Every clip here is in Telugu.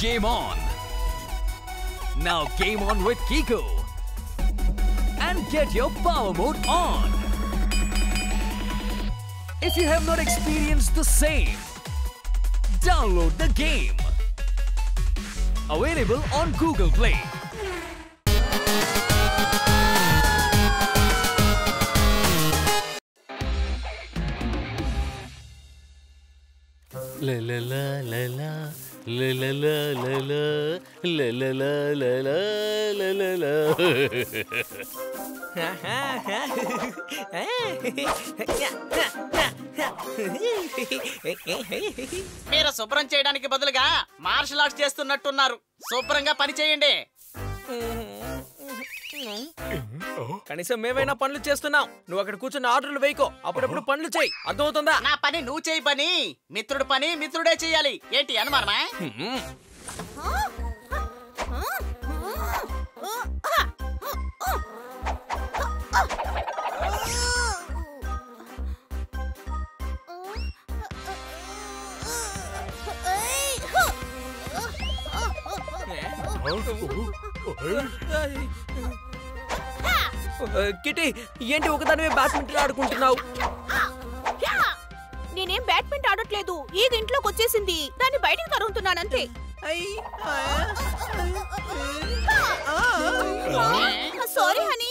Game on! Now game on with Kiko and get your power mode on. If you have not experienced the same, download the game. Available on Google Play. La la la la la la la la la la la la la la la la la. మీరు శుభ్రం చేయడానికి బదులుగా మార్షల్ ఆర్ట్స్ చేస్తున్నట్టున్నారు. శుభ్రంగా పని చేయండి. కనీసం మేమైనా పనులు చేస్తున్నాం. నువ్వు అక్కడ కూర్చుని ఆర్డర్లు వేయకో. అప్పుడప్పుడు పనులు చేయి. అర్థమవుతుందా? నా పని నువ్వు చేయి పని. మిత్రుడు పని మిత్రుడే చెయ్యాలి. ఏంటి అనుమానమా? కిటి, ఏంటి ఒకదానివే బ్యాడ్మింటన్ ఆడుకుంటున్నావు? నేనేం బ్యాడ్మింటన్ ఆడట్లేదు. ఈ ఇంట్లోకి వచ్చేసింది. దాన్ని బయటికి తరుగుతున్నానంతే. Sorry honey.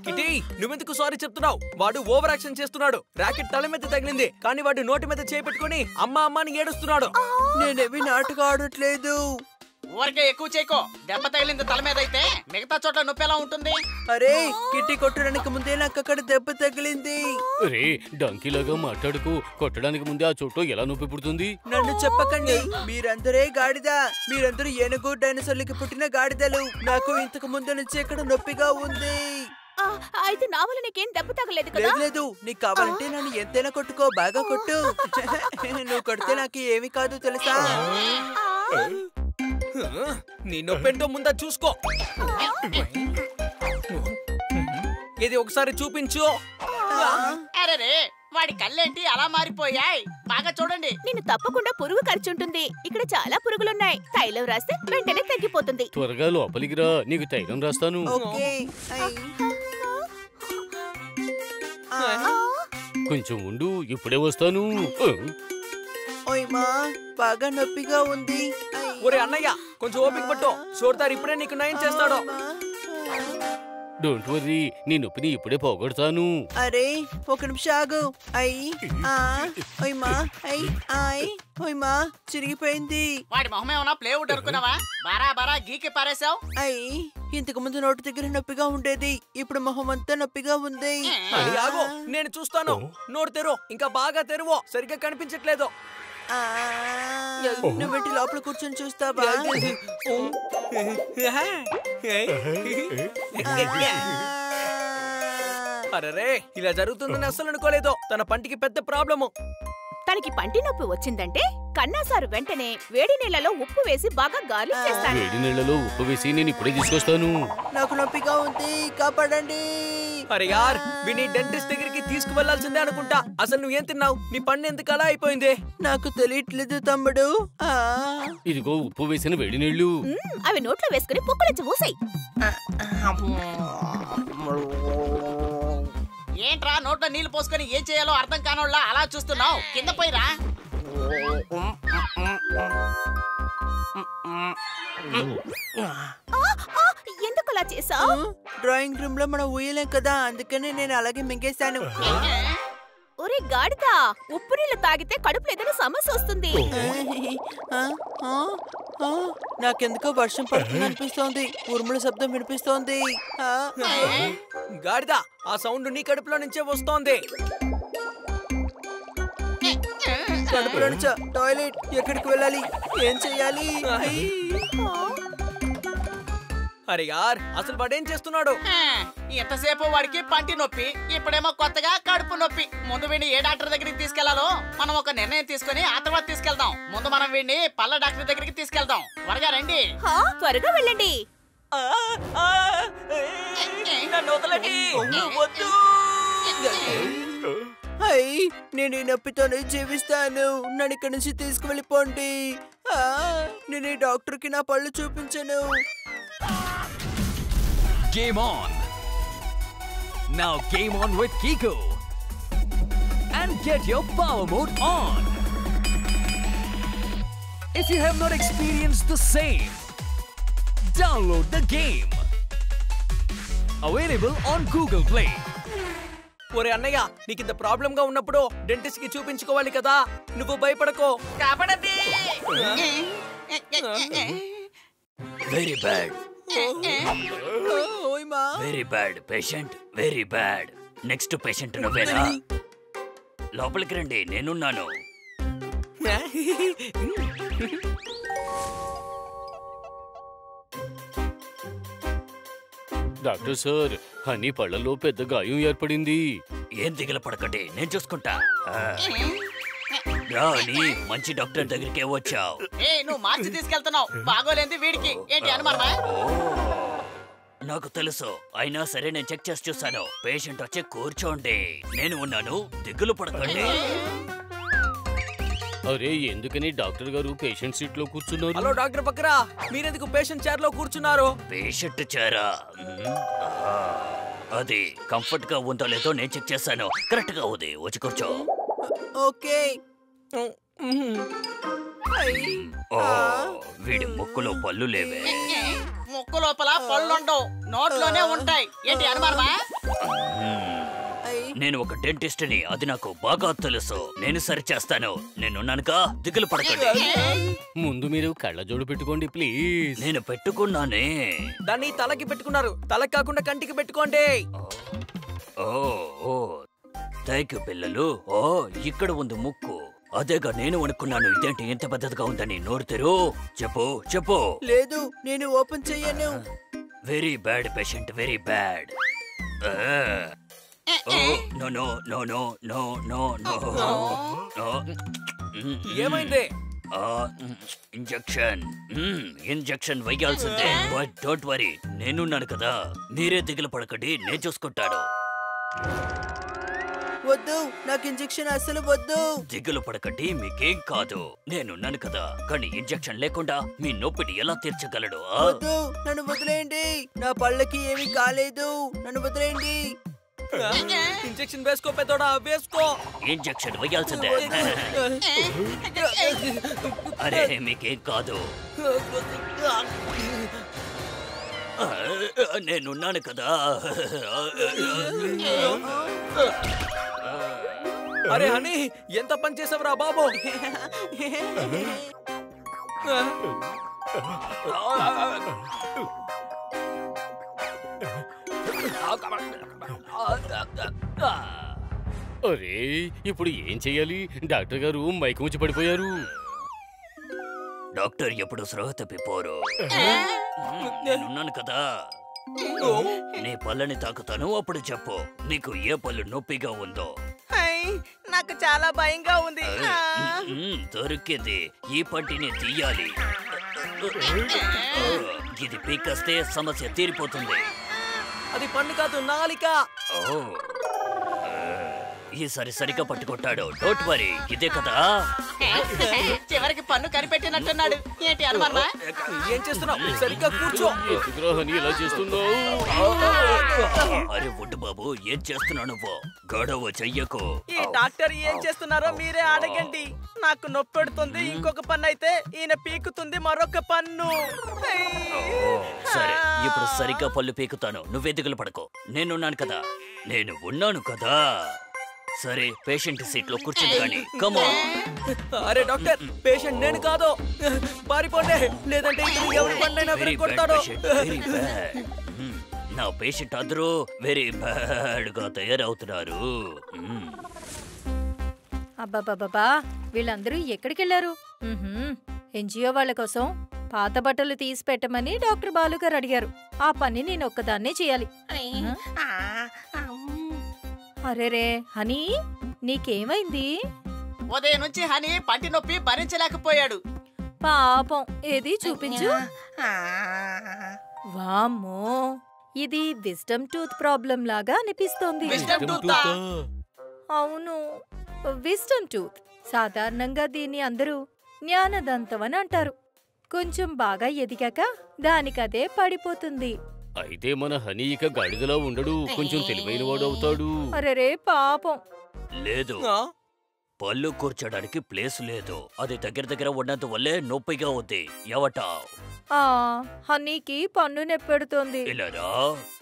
కిటి, నువ్వెందుకు సారీ చెప్తున్నావు? వాడు ఓవర్ యాక్షన్ చేస్తున్నాడు. ర్యాకెట్ తల మీద తగిలింది, కానీ వాడు నోటి మీద చేపెట్టుకుని అమ్మ అమ్మ అని ఏడుస్తున్నాడు. నేనేవి నాటకం ఆడట్లేదు. ఊరికే ఎక్కువ చేయకో. దెబ్బ తగిలింది తల మీద అయితే మిగతా చోట్ల నొప్పి ఎలా ఉంటుంది? అరే, కిట్టి కొట్టడానికి ముందే నాకు అక్కడ దెబ్బ తగిలింది. అరే, డంకీలాగా మాట్లాడుకు. కొట్టడానికి ముందే ఆ చోటు ఎలా నొప్పి పుడుతుంది? నన్ను చెప్పకండి. మీరందరే గాడిద. మీరందరూ ఏనుగు డైనోసార్లకి పుట్టిన గాడిదలు. నాకు ఇంతకు ముందు నుంచి ఇక్కడ నొప్పిగా ఉంది. అయితే నా వల్ల నీకేం దెబ్బ తగలేదు కదా? లేదు, నీకు కావాలంటే నన్ను ఎంతైనా కొట్టుకో. బాగా కొట్టు. నువ్వు కొడితే నాకు ఏమి కాదు తెలుసా? నీ నొప్పెంటో ముందా చూసుకో. ఇది ఒకసారి చూపించు. అరే, వాడి కళ్ళేంటి అలా మారిపోయాయి? బాగా చూడండి. నేను తప్పకుండా పురుగు ఖర్చుంటుంది. ఇక్కడ చాలా పురుగులున్నాయి. తైలం రాస్తే వెంటనే తగ్గిపోతుంది. త్వరగా లోపలికి రా, నీకు తైలం రాస్తాను. ఓకే. కొంచెం ఉండు, ఇప్పుడే వస్తాను. ఓయ్మా, బాగా నొప్పిగా ఉంది. ఒరే అన్నయ్య, కొంచెం ఓపిక పట్టు. సోర్దార్ ఇప్పుడే నీకు నయం చేస్తాడు. డోంట్ వర్రీ, నీ నొప్పిని ఇప్పుడే పోగొడతాను. అరే, ఒక నిమిషం ఆగు. ఓయ్మా, ఓయ్మా, చిరిగిపోయింది. వాడి మొహం ఏమన్నా ప్లేవుడ్ అనుకున్నావా? బారా బారా గీకి పారేసావు. ఇంతకు ముందు నోటి దగ్గర నొప్పిగా ఉండేది. ఇప్పుడు మొహం అంతా నొప్పిగా ఉంది. ఆగు, నేను చూస్తాను. నోరు తెరు, ఇంకా బాగా తెరువు. సరిగ్గా కనిపించట్లేదు. నువ్వేంటి లోపల కూర్చొని చూస్తావా? అరే, ఇలా జరుగుతుందని అస్సలు అనుకోలేదు. తన పంటికి పెద్ద ప్రాబ్లము. తనకి పంటి నొప్పి వచ్చిందంటే కన్నాసారు వెంటనే వేడి నీళ్ళలో ఉప్పు వేసి బాగా గార్లిక్ చేస్తాను. వేడి నీళ్ళలో ఉప్పు వేసి నేను ఇప్పుడే తీసుకొస్తాను. నాకు నొప్పిగా ఉంది, కాపాడండి. అరే యార్, విని డెంటిస్ట్ దగ్గరికి తీసుకువెళ్లాల్సిందే అనుకుంటా. అసలు నువ్వేం తిన్నావు? నీ పన్ను ఎందుకు అలా అయిపోయింది? నాకు తెలియట్లేదు తమ్ముడు. ఇదిగో ఉప్పు వేసిన వేడి నీళ్లు. అవి నోట్లో వేసుకుని పుక్కులించి మూసాయి. ఏంట్రా నోట్లో నీళ్లు పోసుకొని ఏం చేయాలో అర్థం కానోళ్ళ అలా చూస్తున్నావు? కింద పోయిరా. ఎందుకు అలా చేసావు? డ్రాయింగ్ రూమ్ లో మనం ఊయలేం కదా, అందుకని నేను అలాగే మింగేశాను. ఒరే గాడిద, ఉప్పు నీళ్ళు తాగితే కడుపులో ఏదైనా సమస్య వస్తుంది. నాకెందుకో వర్షం పడుతుంది అనిపిస్తోంది. ఉరుముల శబ్దం వినిపిస్తోంది. గాడిద, ఆ సౌండ్ నీ కడుపులో నుంచే వస్తోంది. కడుపులో నుంచా? టాయిలెట్ ఎక్కడికి వెళ్ళాలి? ఏం చెయ్యాలి? అరే యార్, అసలు వాడేం చేస్తున్నాడు? ఎంతసేపు వాడికి పంటి నొప్పి, ఇప్పుడేమో కొత్తగా కడుపు నొప్పి. ముందు వీడిని ఏ డాక్టర్ దగ్గరికి తీసుకెళ్లాలో మనం ఒక నిర్ణయం తీసుకుని ఆ తర్వాత తీసుకెళ్దాం. ముందు మనం వీడిని పళ్ళ డాక్టర్ దగ్గరికి తీసుకెళ్దాం. త్వరగా రండి. త్వరగా వెళ్ళండి. నన్ను వదలండి. వద్దు. నేను ఈ నొప్పితోనే జీవిస్తాను. నన్ను ఇక్కడి నుంచి తీసుకువెళ్ళిపోండి. నేను ఈ డాక్టర్కి నా పళ్ళు చూపించను. Game on! Now game on with Kiko! And get your power mode on! If you have not experienced the same, download the game! Available on Google Play. ఒరే అన్నయ్య, నీకు ఇంత ప్రాబ్లం గా ఉన్నప్పుడు డెంటిస్ట్ కి చూపించుకోవాలి కదా. నువ్వు భయపడకో. కాపాడండి. వెరీ బ్యాడ్, ఓయ్ మా. Very bad patient, very bad. Next patient నువ్వేనా? లోపలికి రండి, నేనున్నాను. డాక్టర్ సార్, హనీ పళ్ళలో పెద్ద గాయం ఏర్పడింది. ఏం దిగులు పడకండి, నేను చూసుకుంటా. రాని, మంచి డాక్టర్ దగ్గరికే వచ్చావు. నువ్వు మార్చి తీసుకెళ్తున్నావు. బాగోలేంది వీడికి. ఏంటి అనుమానమా? నాకు తెలుసు, అయినా సరే నేను చెక్ చేసి చూసాను. పేషెంట్ వచ్చి కూర్చోండి, నేను ఉన్నాను, దిగులు పడకండి. అరే, ఎందుకని డాక్టర్ గారు పేషెంట్ సీట్ లో కూర్చున్నారు? హలో డాక్టర్ బక్రా, మీరెందుకు పేషెంట్ చైర్ లో కూర్చున్నారు? పేషెంట్ చేరా, అది కంఫర్ట్ గా ఉందో లేదో నేను చెక్ చేశాను. కరెక్ట్ గా ఉంది, వచ్చి కూర్చో. ఓకే. ఓ, వీడి ముక్కులో పళ్ళు లేవే. ముక్కు లోపల పళ్ళుండవు, నోట్లోనే ఉంటాయి. ఏంటి అనుమానమా? నేను ఒక డెంటిస్ట్ ని, అది నాకు బాగా తెలుసు. నేను సరి చేస్తాను, నేనున్నానుగా, దిగులు పడకండి. ముందు మీరు కళ్ళజోడు పెట్టుకోండి ప్లీజ్. నేను పెట్టుకున్నానే. దాన్ని తలకి పెట్టుకున్నారు, తలకి కాకుండా కంటికి పెట్టుకోండి. ఓ ఓ, థ్యాంక్ యూ పిల్లలు. ఓ, ఇక్కడ ఉంది ముక్కు. అదేగా నేను అనుకున్నాను. ఇదేంటి ఎంత పెద్దదిగా ఉందని. నోరు తెరు, చెప్పు చెప్పు. లేదు, నేను ఓపెన్ చెయ్యను. Very bad patient, very bad. No no no no no no no. ఏమైంది? ఇంజెక్షన్, ఇంజెక్షన్ వెయ్యాల్సిందే. బట్ డోంట్ వరీ, నేనున్నాను కదా. మీరే దిగులు పడకండి, నేను చూసుకుంటాను. వద్దు, నాకు ఇంజెక్షన్ అసలు వద్దు. దిగులు పడకండి, మీకేం కాదు, నేనున్నాను కదా. కానీ ఇంజెక్షన్ లేకుండా మీ నొప్పిని ఎలా తీర్చగలడు? వద్దు, నన్ను వదిలేయండి. నా పళ్ళకి ఏమీ కాలేదు, నన్ను వదిలేయండి. ఇంజెక్షన్ వేసుకో పెద్దోడా, వేసుకో. ఇంజెక్షన్ వేయాల్సిందే. అరే, మీకేం కాదు, నేనున్నాను కదా. అరే హనీ, ఎంత పని చేసావురా బాబు. అరే, ఇప్పుడు ఏం చెయ్యాలి? డాక్టర్ గారు మైకు ముచ్చి పడిపోయారు. డాక్టర్ ఎప్పుడు స్పృహ తప్పిపోరు. నేనున్నాను కదా. నీ పళ్ళని తాకుతాను, అప్పుడు చెప్పు నీకు ఏ పళ్ళు నొప్పిగా ఉందో. నాకు చాలా భయంగా ఉంది. దొరికింది, ఈ పంటిని తీయాలి. ఇది పీకేస్తే సమస్య తీరిపోతుంది. అది పన్ను కాదు, నాలిక. ఈసారి సరిగా పట్టుకుంటాడు. డోంట్ వరీ, ఇదే కదా. చివరికి పన్ను కనిపెట్టినట్టున్నాడు. ఏంటి అనుమానమా? ఏం చేస్తున్నావు? సరిగ్గా కూర్చో. ఎందుకురా హనీ ఇలా చేస్తున్నావు? అరే వడ్డు బాబు, ఏం చేస్తున్నావు నువ్వు? గొడవ చెయ్యకు. ఈ డాక్టర్ ఏం చేస్తున్నారో మీరే అడగండి. నాకు నొప్పి పెడుతుంది, ఇంకొక పన్ను అయితే ఈయన పీకుతుంది మరొక పన్ను. సరే, ఇప్పుడు సరిగ్గా పళ్ళు పీకుతాను, నువ్వే దిగులు పడకు. నేనున్నాను కదా, నేను ఉన్నాను కదా. సరే, పేషెంట్ సీట్ లో కూర్చుంది కానీ. కమాన్. అరే డాక్టర్, పేషెంట్ నేను కాదు, పారిపోండి, లేదంటే ఇక్కడ ఎవరి పన్నైనా కొడతాడు. నా పేషెంట్ అందరూ వెరీ బ్యాడ్ గా తయారవుతున్నారు. అబ్బాబాబా, వీళ్ళందరూ ఎక్కడికెళ్లారు? ఎన్జిఓ వాళ్ళ కోసం పాత బట్టలు తీసి పెట్టమని డాక్టర్ బాలు గారు అడిగారు. ఆ పని నేను ఒక్కదాన్నే చేయాలి. అరేరే హనీ, నీకేమైంది? ఉదయం నుంచి హనీ పంటి నొప్పి భరించలేకపోయాడు. పాపం, ఏది చూపించు. వామ్మో, ఇది విజ్డమ్ టూత్ ప్రాబ్లం లాగా అనిపిస్తోంది. Wisdom tooth? అవును, విస్టమ్ టూత్. సాధారణంగా దీన్ని అందరూ జ్ఞానదంతం అని అంటారు. కొంచెం బాగా ఎదిగాక దానికదే పడిపోతుంది. అయితే మన హనీ ఇక గాడిదలా ఉండడు, కొంచెం తెలివైన వాడు అవుతాడు. అరెరే పాపం. లేదు, పళ్ళు కూర్చోడానికి ప్లేస్ లేదు. అది దగ్గర ఉన్నందువల్లే నొప్పిగా ఉంది. ఎవటావ్? ఆ హనీకి పన్ను నెప్పెడుతోంది. ఇలారా,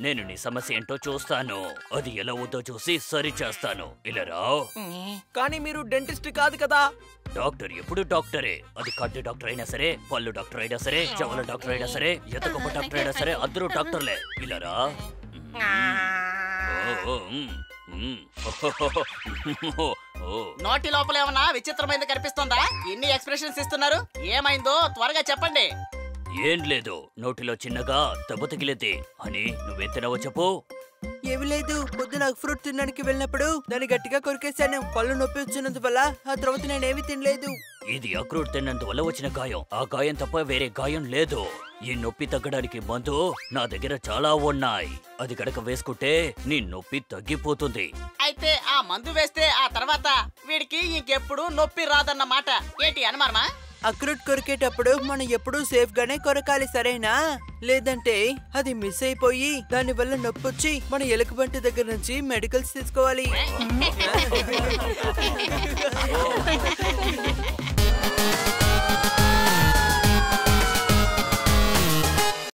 నేను నీ సమస్య ఏంటో చూస్తాను. అది ఎలా ఉందో చూసి సరి చేస్తాను. ఇలారా. కానీ మీరు డెంటిస్ట్ కాదు కదా. డాక్టర్ ఎప్పుడు డాక్టరే. అది కంటి డాక్టర్ అయినా సరే, పళ్ళు డాక్టర్ అయినా సరే, చెవుల డాక్టర్ అయినా సరే, ఎంత గొప్ప డాక్టర్ అయినా సరే, అందరూ డాక్టర్లే. ఇలారా. నోటి లోపల ఏమన్నా విచిత్రమైనది కనిపిస్తుందా? ఇన్ని ఎక్స్ప్రెషన్స్ ఇస్తున్నారు, ఏమైందో త్వరగా చెప్పండి. ఏం లేదు, నోటిలో చిన్నగా దెబ్బ తగిలింది. అని నువ్వేం తినవో చెప్పు. ఏమి లేదు, పొద్దున ఫ్రూట్ తినడానికి వెళ్ళినప్పుడు దాన్ని గట్టిగా కొరికేశాను. పళ్ళు నొప్పి వచ్చినందువల్ల ఆ తర్వాత నేనేమి తినలేదు. ఇది అక్రూట్ తిన్నందువల్ల వచ్చిన గాయం. ఆ గాయం తప్ప వేరే గాయం లేదు. ఈ నొప్పి తగ్గడానికి మందు నా దగ్గర చాలా ఉన్నాయి. అది గడక వేసుకుంటే నీ నొప్పి తగ్గిపోతుంది. అయితే ఆ మందు వేస్తే ఆ తర్వాత వీడికి ఇంకెప్పుడు నొప్పి రాదన్నమాట. ఏంటి అనుమానమా? అక్రూట్ కొరికేటప్పుడు మనం ఎప్పుడూ సేఫ్ గానే కొరకాలి, సరేనా? లేదంటే అది మిస్ అయిపోయి దాని వల్ల నొప్పి వచ్చి మన ఎలుకబంటి దగ్గర నుంచి మెడికల్స్ తీసుకోవాలి.